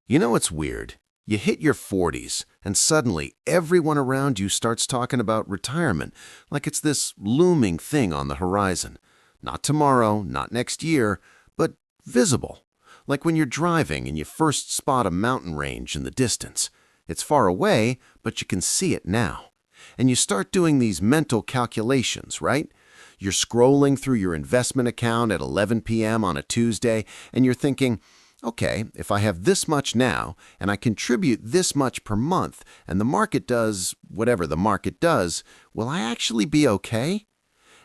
You know what's weird? You hit your 40s, and suddenly everyone around you starts talking about retirement like it's this looming thing on the horizon. Not tomorrow, not next year, but visible. Like when you're driving and you first spot a mountain range in the distance. It's far away, but you can see it now. And you start doing these mental calculations, right? You're scrolling through your investment account at 11 p.m. on a Tuesday, and you're thinking, okay, if I have this much now, and I contribute this much per month, and the market does whatever the market does, will I actually be okay?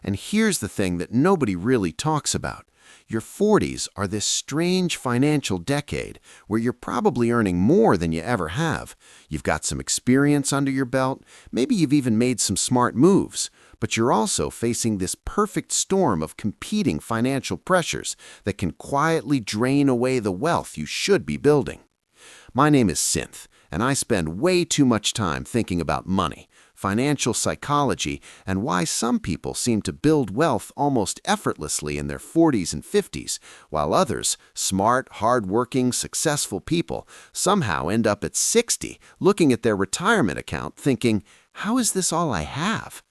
And here's the thing that nobody really talks about. Your 40s are this strange financial decade where you're probably earning more than you ever have. You've got some experience under your belt, maybe you've even made some smart moves, but you're also facing this perfect storm of competing financial pressures that can quietly drain away the wealth you should be building. My name is Synth, and I spend way too much time thinking about money, financial psychology, and why some people seem to build wealth almost effortlessly in their 40s and 50s, while others, smart, hard-working, successful people, somehow end up at 60 looking at their retirement account thinking, how is this all I have?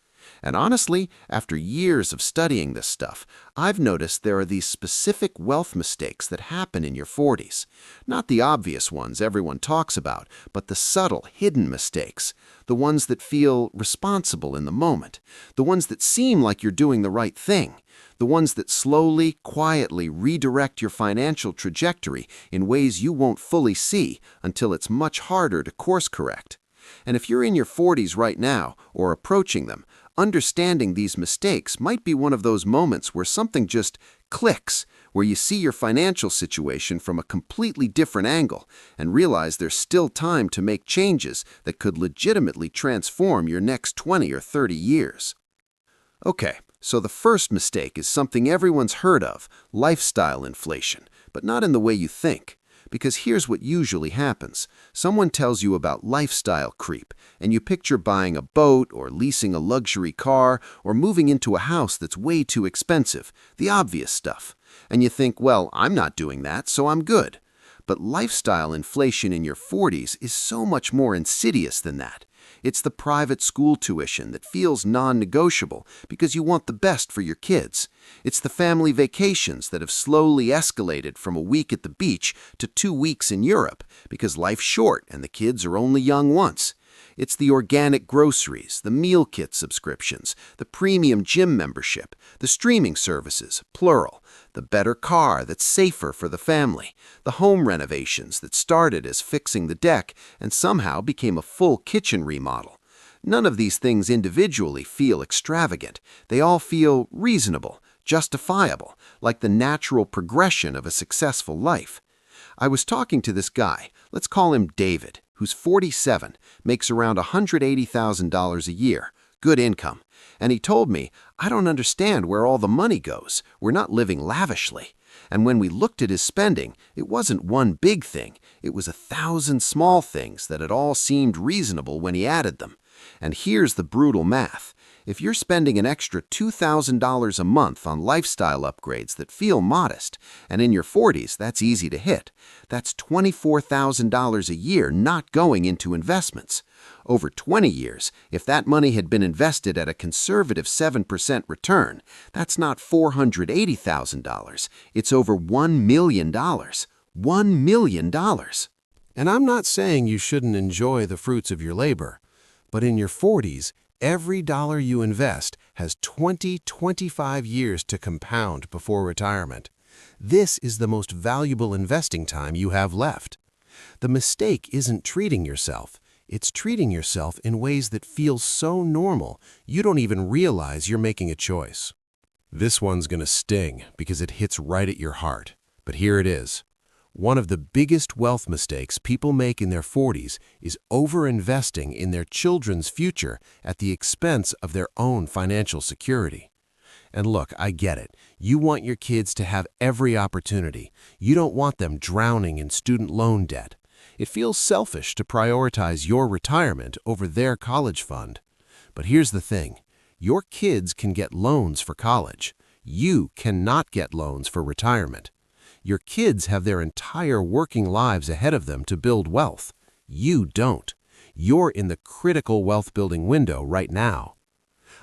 And honestly, after years of studying this stuff, I've noticed there are these specific wealth mistakes that happen in your 40s. Not the obvious ones everyone talks about, but the subtle, hidden mistakes. The ones that feel responsible in the moment. The ones that seem like you're doing the right thing. The ones that slowly, quietly redirect your financial trajectory in ways you won't fully see until it's much harder to course correct. And if you're in your 40s right now, or approaching them, understanding these mistakes might be one of those moments where something just clicks, where you see your financial situation from a completely different angle and realize there's still time to make changes that could legitimately transform your next 20 or 30 years. Okay, so the first mistake is something everyone's heard of, lifestyle inflation, but not in the way you think. Because here's what usually happens. Someone tells you about lifestyle creep, and you picture buying a boat or leasing a luxury car or moving into a house that's way too expensive, the obvious stuff. And you think, well, I'm not doing that, so I'm good. But lifestyle inflation in your 40s is so much more insidious than that. It's the private school tuition that feels non-negotiable because you want the best for your kids. It's the family vacations that have slowly escalated from a week at the beach to 2 weeks in Europe because life's short and the kids are only young once. It's the organic groceries, the meal kit subscriptions, the premium gym membership, the streaming services, plural, the better car that's safer for the family, the home renovations that started as fixing the deck and somehow became a full kitchen remodel. None of these things individually feel extravagant. They all feel reasonable, justifiable, like the natural progression of a successful life. I was talking to this guy, let's call him David, who's 47, makes around $180,000 a year, good income. And he told me, I don't understand where all the money goes. We're not living lavishly. And when we looked at his spending, it wasn't one big thing. It was 1,000 small things that had all seemed reasonable when he added them. And here's the brutal math. If you're spending an extra $2,000 a month on lifestyle upgrades that feel modest, and in your 40s that's easy to hit, that's $24,000 a year not going into investments. Over 20 years, if that money had been invested at a conservative 7% return, that's not $480,000. It's over $1 million. $1 million. And I'm not saying you shouldn't enjoy the fruits of your labor, but in your 40s, every dollar you invest has 25 years to compound before retirement. This is the most valuable investing time you have left. The mistake isn't treating yourself. It's treating yourself in ways that feel so normal, you don't even realize you're making a choice. This one's gonna sting because it hits right at your heart. But here it is. One of the biggest wealth mistakes people make in their 40s is over-investing in their children's future at the expense of their own financial security. And look, I get it. You want your kids to have every opportunity. You don't want them drowning in student loan debt. It feels selfish to prioritize your retirement over their college fund. But here's the thing. Your kids can get loans for college. You cannot get loans for retirement. Your kids have their entire working lives ahead of them to build wealth. You don't. You're in the critical wealth-building window right now.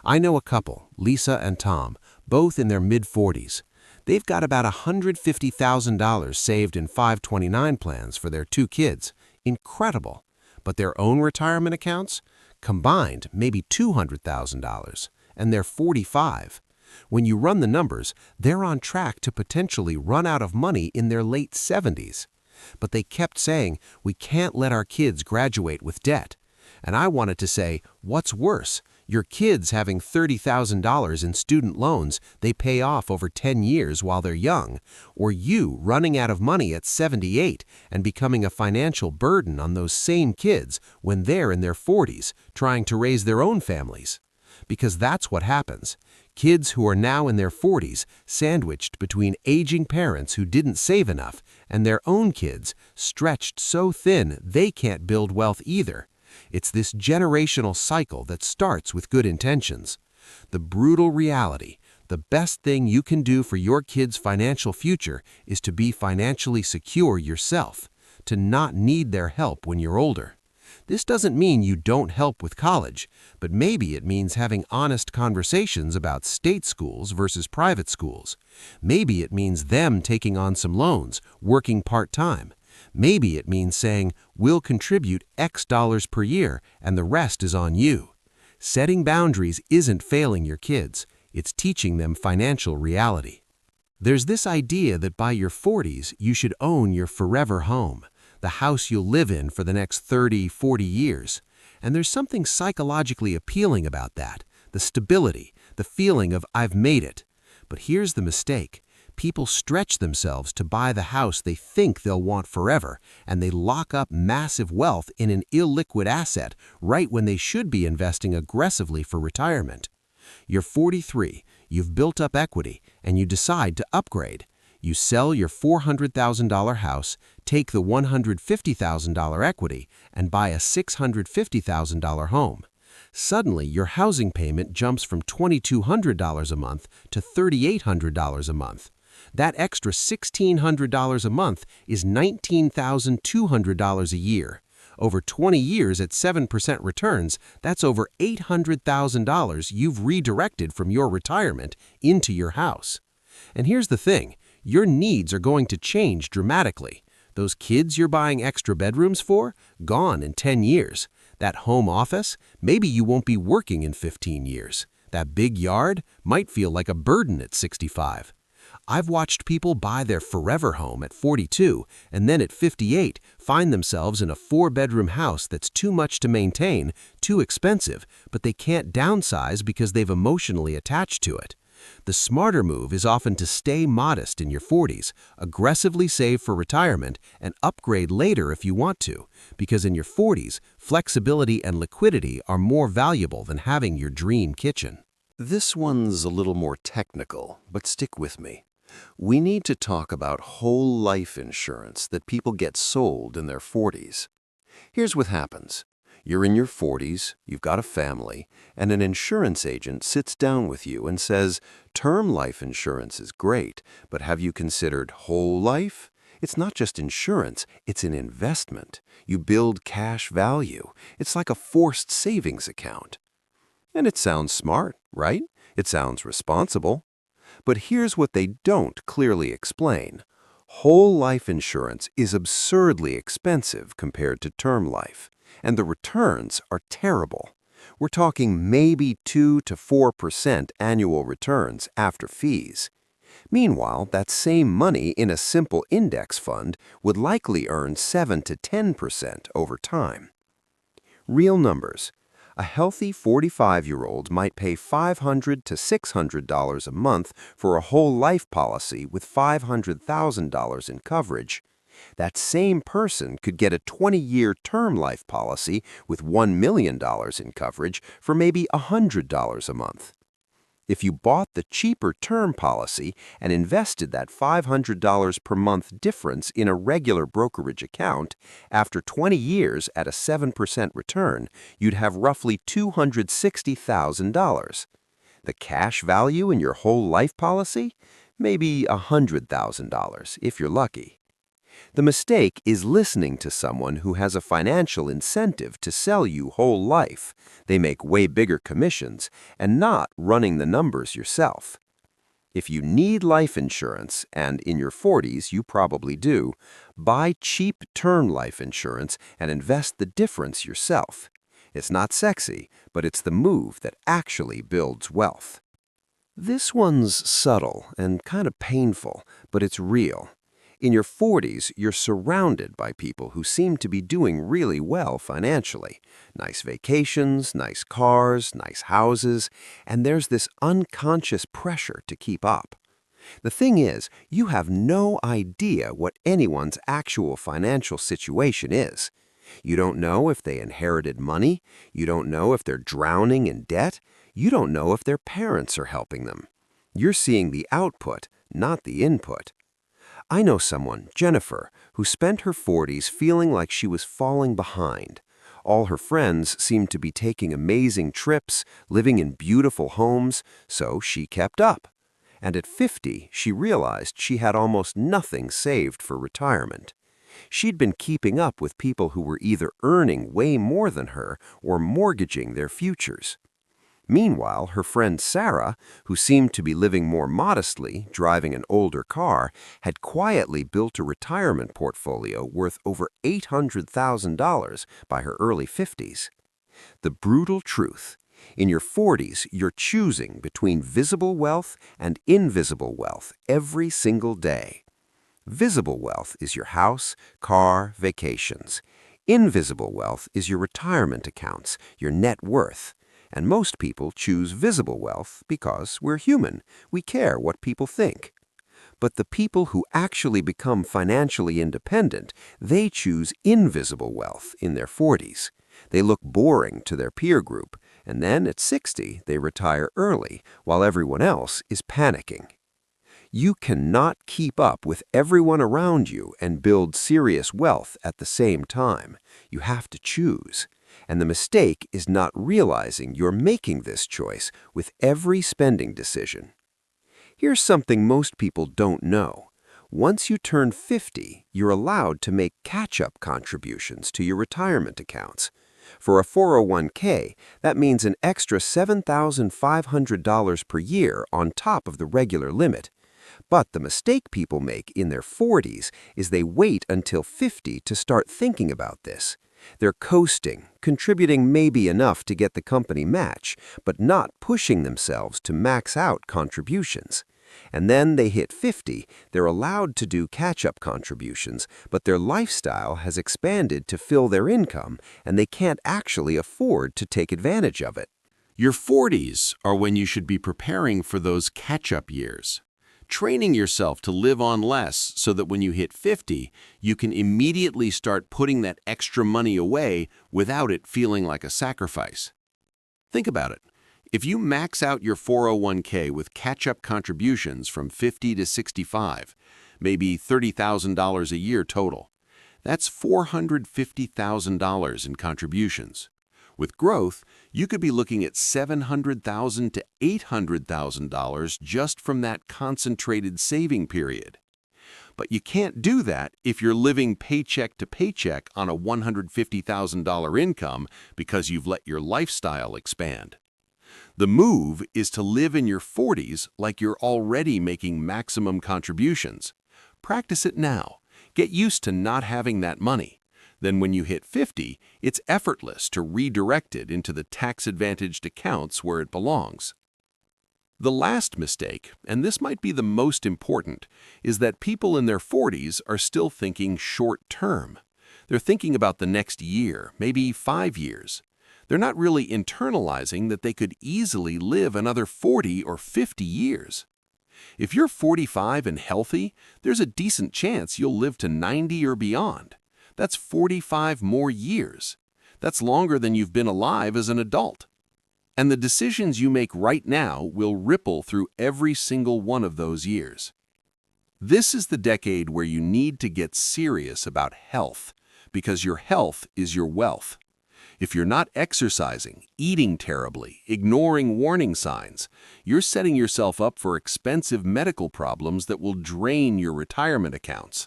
I know a couple, Lisa and Tom, both in their mid-40s. They've got about $150,000 saved in 529 plans for their 2 kids. Incredible. But their own retirement accounts? Combined, maybe $200,000. And they're 45. When you run the numbers, they're on track to potentially run out of money in their late 70s. But they kept saying, we can't let our kids graduate with debt. And I wanted to say, what's worse? Your kids having $30,000 in student loans they pay off over 10 years while they're young, or you running out of money at 78 and becoming a financial burden on those same kids when they're in their 40s trying to raise their own families. Because that's what happens. Kids who are now in their 40s, sandwiched between aging parents who didn't save enough and their own kids, stretched so thin they can't build wealth either. It's this generational cycle that starts with good intentions. The brutal reality, the best thing you can do for your kids' financial future is to be financially secure yourself, to not need their help when you're older. This doesn't mean you don't help with college, but maybe it means having honest conversations about state schools versus private schools. Maybe it means them taking on some loans, working part-time. Maybe it means saying, we'll contribute X dollars per year and the rest is on you. Setting boundaries isn't failing your kids, it's teaching them financial reality. There's this idea that by your 40s, you should own your forever home, the house you'll live in for the next 30, 40 years. And there's something psychologically appealing about that, the stability, the feeling of I've made it. But here's the mistake. People stretch themselves to buy the house they think they'll want forever, and they lock up massive wealth in an illiquid asset right when they should be investing aggressively for retirement. You're 43, you've built up equity, and you decide to upgrade. You sell your $400,000 house, take the $150,000 equity, and buy a $650,000 home. Suddenly, your housing payment jumps from $2,200 a month to $3,800 a month. That extra $1,600 a month is $19,200 a year. Over 20 years at 7% returns, that's over $800,000 you've redirected from your retirement into your house. And here's the thing, your needs are going to change dramatically. Those kids you're buying extra bedrooms for? Gone in 10 years. That home office? Maybe you won't be working in 15 years. That big yard might feel like a burden at 65. I've watched people buy their forever home at 42 and then at 58 find themselves in a 4-bedroom house that's too much to maintain, too expensive, but they can't downsize because they've emotionally attached to it. The smarter move is often to stay modest in your 40s, aggressively save for retirement, and upgrade later if you want to, because in your 40s, flexibility and liquidity are more valuable than having your dream kitchen. This one's a little more technical, but stick with me. We need to talk about whole life insurance that people get sold in their 40s. Here's what happens. You're in your 40s, you've got a family, and an insurance agent sits down with you and says, term life insurance is great, but have you considered whole life? It's not just insurance, it's an investment. You build cash value. It's like a forced savings account. And it sounds smart, right? It sounds responsible. But here's what they don't clearly explain. Whole life insurance is absurdly expensive compared to term life, and the returns are terrible. We're talking maybe 2 to 4% annual returns after fees. Meanwhile, that same money in a simple index fund would likely earn 7 to 10% over time. Real numbers. A healthy 45-year-old might pay $500 to $600 a month for a whole life policy with $500,000 in coverage. That same person could get a 20-year term life policy with $1 million in coverage for maybe $100 a month. If you bought the cheaper term policy and invested that $500 per month difference in a regular brokerage account, after 20 years at a 7% return, you'd have roughly $260,000. The cash value in your whole life policy? maybe $100,000 if you're lucky. The mistake is listening to someone who has a financial incentive to sell you whole life. They make way bigger commissions, and not running the numbers yourself. If you need life insurance, and in your 40s you probably do, buy cheap term life insurance and invest the difference yourself. It's not sexy, but it's the move that actually builds wealth. This one's subtle and kind of painful, but it's real. In your 40s, you're surrounded by people who seem to be doing really well financially. Nice vacations, nice cars, nice houses, and there's this unconscious pressure to keep up. The thing is, you have no idea what anyone's actual financial situation is. You don't know if they inherited money. You don't know if they're drowning in debt. You don't know if their parents are helping them. You're seeing the output, not the input. I know someone, Jennifer, who spent her 40s feeling like she was falling behind. All her friends seemed to be taking amazing trips, living in beautiful homes, so she kept up. And at 50, she realized she had almost nothing saved for retirement. She'd been keeping up with people who were either earning way more than her or mortgaging their futures. Meanwhile, her friend Sarah, who seemed to be living more modestly, driving an older car, had quietly built a retirement portfolio worth over $800,000 by her early 50s. The brutal truth: in your 40s, you're choosing between visible wealth and invisible wealth every single day. Visible wealth is your house, car, vacations. Invisible wealth is your retirement accounts, your net worth. And most people choose visible wealth because we're human. We care what people think. But the people who actually become financially independent, they choose invisible wealth in their 40s. They look boring to their peer group, and then at 60, they retire early while everyone else is panicking. You cannot keep up with everyone around you and build serious wealth at the same time. You have to choose. And the mistake is not realizing you're making this choice with every spending decision. Here's something most people don't know. Once you turn 50, you're allowed to make catch-up contributions to your retirement accounts. For a 401k, that means an extra $7,500 per year on top of the regular limit. But the mistake people make in their 40s is they wait until 50 to start thinking about this. They're coasting, contributing maybe enough to get the company match, but not pushing themselves to max out contributions. And then they hit 50, they're allowed to do catch-up contributions, but their lifestyle has expanded to fill their income, and they can't actually afford to take advantage of it. Your 40s are when you should be preparing for those catch-up years. Training yourself to live on less so that when you hit 50, you can immediately start putting that extra money away without it feeling like a sacrifice. Think about it. If you max out your 401k with catch-up contributions from 50 to 65, maybe $30,000 a year total, that's $450,000 in contributions. With growth, you could be looking at $700,000 to $800,000 just from that concentrated saving period. But you can't do that if you're living paycheck to paycheck on a $150,000 income because you've let your lifestyle expand. The move is to live in your 40s like you're already making maximum contributions. Practice it now. Get used to not having that money. Then when you hit 50, it's effortless to redirect it into the tax-advantaged accounts where it belongs. The last mistake, and this might be the most important, is that people in their 40s are still thinking short-term. They're thinking about the next year, maybe 5 years. They're not really internalizing that they could easily live another 40 or 50 years. If you're 45 and healthy, there's a decent chance you'll live to 90 or beyond. That's 45 more years. That's longer than you've been alive as an adult. And the decisions you make right now will ripple through every single one of those years. This is the decade where you need to get serious about health, because your health is your wealth. If you're not exercising, eating terribly, ignoring warning signs, you're setting yourself up for expensive medical problems that will drain your retirement accounts.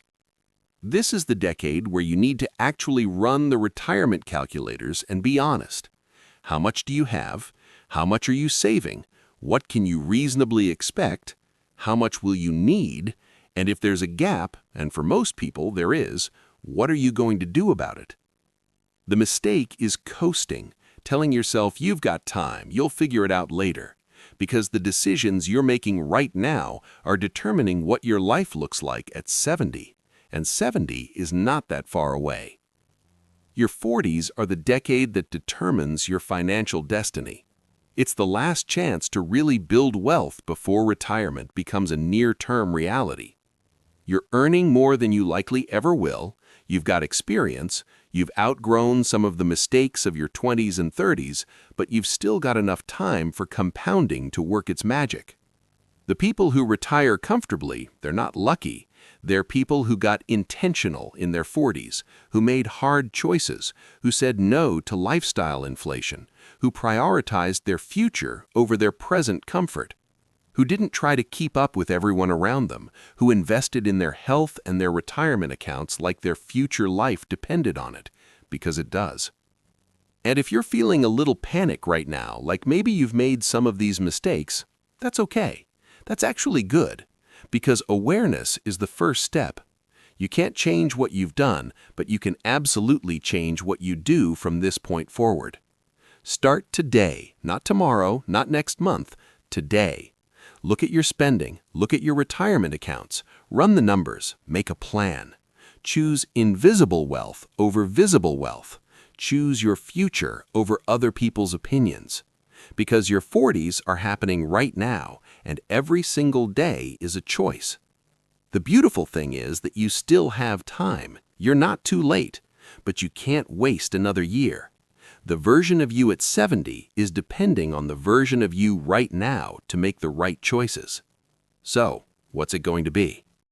This is the decade where you need to actually run the retirement calculators and be honest. How much do you have? How much are you saving? What can you reasonably expect? How much will you need? And if there's a gap, and for most people there is, what are you going to do about it? The mistake is coasting, telling yourself you've got time, you'll figure it out later, because the decisions you're making right now are determining what your life looks like at 70, and 70 is not that far away. Your 40s are the decade that determines your financial destiny. It's the last chance to really build wealth before retirement becomes a near-term reality. You're earning more than you likely ever will, you've got experience, you've outgrown some of the mistakes of your 20s and 30s, but you've still got enough time for compounding to work its magic. The people who retire comfortably, they're not lucky. They're people who got intentional in their 40s, who made hard choices, who said no to lifestyle inflation, who prioritized their future over their present comfort, who didn't try to keep up with everyone around them, who invested in their health and their retirement accounts like their future life depended on it, because it does. And if you're feeling a little panic right now, like maybe you've made some of these mistakes, that's okay. That's actually good, because awareness is the first step. You can't change what you've done, but you can absolutely change what you do from this point forward. Start today, not tomorrow, not next month, today. Look at your spending, look at your retirement accounts, run the numbers, make a plan. Choose invisible wealth over visible wealth. Choose your future over other people's opinions. Because your 40s are happening right now, and every single day is a choice. The beautiful thing is that you still have time. You're not too late, but you can't waste another year. The version of you at 70 is depending on the version of you right now to make the right choices. So, what's it going to be?